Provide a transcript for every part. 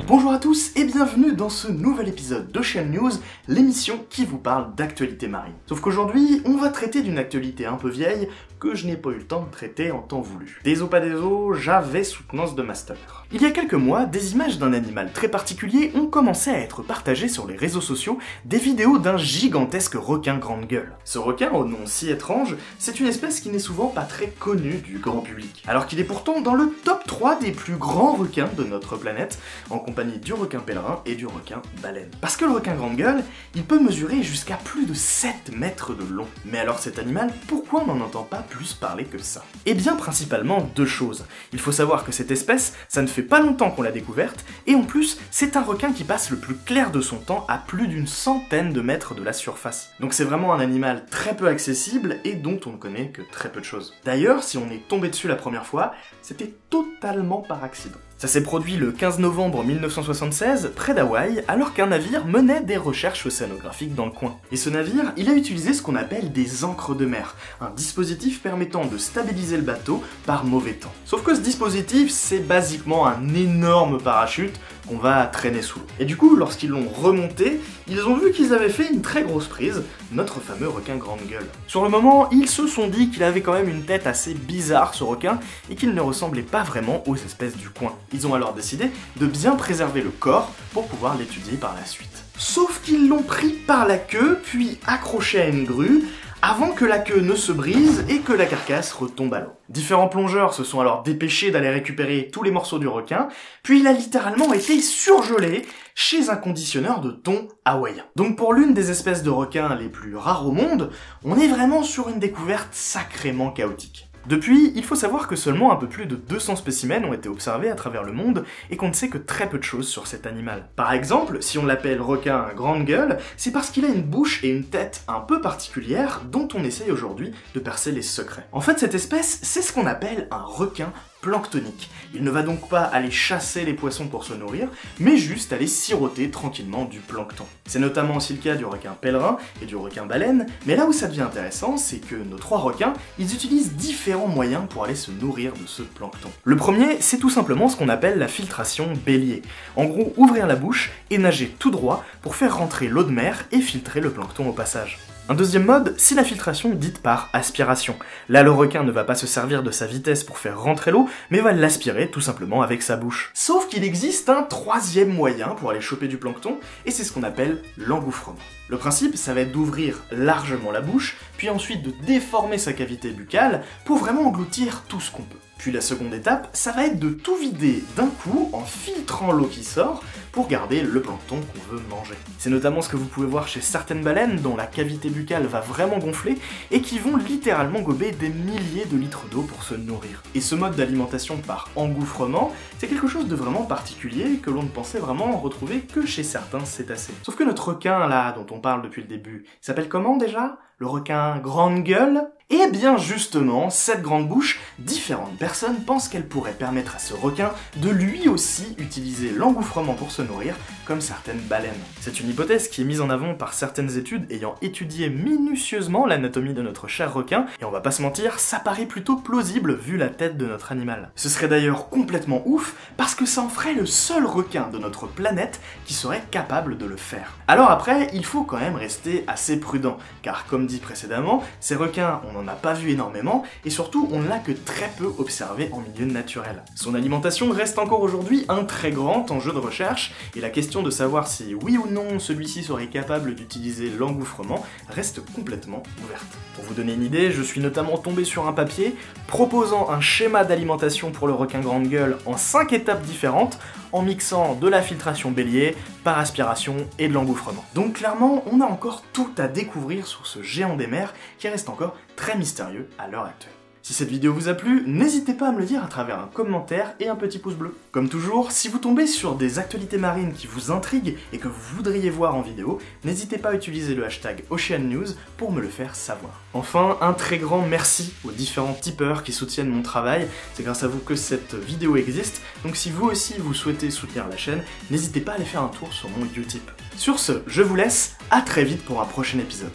Bonjour à tous et bienvenue dans ce nouvel épisode d'Ocean News, l'émission qui vous parle d'actualité marine. Sauf qu'aujourd'hui, on va traiter d'une actualité un peu vieille que je n'ai pas eu le temps de traiter en temps voulu. Désolé pas désolé, j'avais soutenance de master. Il y a quelques mois, des images d'un animal très particulier ont commencé à être partagées sur les réseaux sociaux, des vidéos d'un gigantesque requin grande gueule. Ce requin, au nom si étrange, c'est une espèce qui n'est souvent pas très connue du grand public, alors qu'il est pourtant dans le top 3 des plus grands requins de notre planète, en compagnie du requin pèlerin et du requin baleine. Parce que le requin grande gueule, il peut mesurer jusqu'à plus de 7 mètres de long. Mais alors cet animal, pourquoi on n'en entend pas plus parler que ça? Eh bien principalement deux choses. Il faut savoir que cette espèce, ça ne fait pas longtemps qu'on l'a découverte, et en plus, c'est un requin qui passe le plus clair de son temps à plus d'une centaine de mètres de la surface. Donc c'est vraiment un animal très peu accessible et dont on ne connaît que très peu de choses. D'ailleurs, si on est tombé dessus la première fois, c'était totalement par accident. Ça s'est produit le 15 novembre 1976, près d'Hawaï, alors qu'un navire menait des recherches océanographiques dans le coin. Et ce navire, il a utilisé ce qu'on appelle des ancres de mer, un dispositif permettant de stabiliser le bateau par mauvais temps. Sauf que ce dispositif, c'est basiquement un énorme parachute qu'on va traîner sous l'eau. Et du coup, lorsqu'ils l'ont remonté, ils ont vu qu'ils avaient fait une très grosse prise, notre fameux requin grande gueule. Sur le moment, ils se sont dit qu'il avait quand même une tête assez bizarre, ce requin, et qu'il ne ressemblait pas vraiment aux espèces du coin. Ils ont alors décidé de bien préserver le corps pour pouvoir l'étudier par la suite. Sauf qu'ils l'ont pris par la queue, puis accroché à une grue, avant que la queue ne se brise et que la carcasse retombe à l'eau. Différents plongeurs se sont alors dépêchés d'aller récupérer tous les morceaux du requin, puis il a littéralement été surgelé chez un conditionneur de thon hawaïen. Donc pour l'une des espèces de requins les plus rares au monde, on est vraiment sur une découverte sacrément chaotique. Depuis, il faut savoir que seulement un peu plus de 200 spécimens ont été observés à travers le monde et qu'on ne sait que très peu de choses sur cet animal. Par exemple, si on l'appelle requin grande gueule, c'est parce qu'il a une bouche et une tête un peu particulières dont on essaye aujourd'hui de percer les secrets. En fait, cette espèce, c'est ce qu'on appelle un requin planctonique. Il ne va donc pas aller chasser les poissons pour se nourrir, mais juste aller siroter tranquillement du plancton. C'est notamment aussi le cas du requin pèlerin et du requin baleine, mais là où ça devient intéressant, c'est que nos trois requins, ils utilisent différents moyens pour aller se nourrir de ce plancton. Le premier, c'est tout simplement ce qu'on appelle la filtration bélier. En gros, ouvrir la bouche et nager tout droit pour faire rentrer l'eau de mer et filtrer le plancton au passage. Un deuxième mode, c'est la filtration dite par aspiration. Là, le requin ne va pas se servir de sa vitesse pour faire rentrer l'eau, mais va l'aspirer tout simplement avec sa bouche. Sauf qu'il existe un troisième moyen pour aller choper du plancton, et c'est ce qu'on appelle l'engouffrement. Le principe, ça va être d'ouvrir largement la bouche, puis ensuite de déformer sa cavité buccale pour vraiment engloutir tout ce qu'on peut. Puis la seconde étape, ça va être de tout vider d'un coup en filtrant l'eau qui sort pour garder le plancton qu'on veut manger. C'est notamment ce que vous pouvez voir chez certaines baleines dont la cavité buccale va vraiment gonfler et qui vont littéralement gober des milliers de litres d'eau pour se nourrir. Et ce mode d'alimentation par engouffrement, c'est quelque chose de vraiment particulier que l'on ne pensait vraiment retrouver que chez certains cétacés. Sauf que notre requin là, dont on parle depuis le début, il s'appelle comment déjà? Le requin grande gueule? Et bien justement, cette grande bouche, différentes personnes pensent qu'elle pourrait permettre à ce requin de lui aussi utiliser l'engouffrement pour se nourrir, comme certaines baleines. C'est une hypothèse qui est mise en avant par certaines études ayant étudié minutieusement l'anatomie de notre cher requin, et on va pas se mentir, ça paraît plutôt plausible vu la tête de notre animal. Ce serait d'ailleurs complètement ouf, parce que ça en ferait le seul requin de notre planète qui serait capable de le faire. Alors après, il faut quand même rester assez prudent, car comme dit précédemment, ces requins, on n'en a pas vu énormément, et surtout on ne l'a que très peu observé en milieu naturel. Son alimentation reste encore aujourd'hui un très grand enjeu de recherche, et la question de savoir si oui ou non celui-ci serait capable d'utiliser l'engouffrement reste complètement ouverte. Pour vous donner une idée, je suis notamment tombé sur un papier proposant un schéma d'alimentation pour le requin grande gueule en 5 étapes différentes, en mixant de la filtration bélier, par aspiration et de l'engouffrement. Donc clairement, on a encore tout à découvrir sur ce géant des mers qui reste encore très mystérieux à l'heure actuelle. Si cette vidéo vous a plu, n'hésitez pas à me le dire à travers un commentaire et un petit pouce bleu. Comme toujours, si vous tombez sur des actualités marines qui vous intriguent et que vous voudriez voir en vidéo, n'hésitez pas à utiliser le hashtag OceanNews pour me le faire savoir. Enfin, un très grand merci aux différents tipeurs qui soutiennent mon travail, c'est grâce à vous que cette vidéo existe, donc si vous aussi vous souhaitez soutenir la chaîne, n'hésitez pas à aller faire un tour sur mon Utip. Sur ce, je vous laisse, à très vite pour un prochain épisode.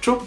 Ciao.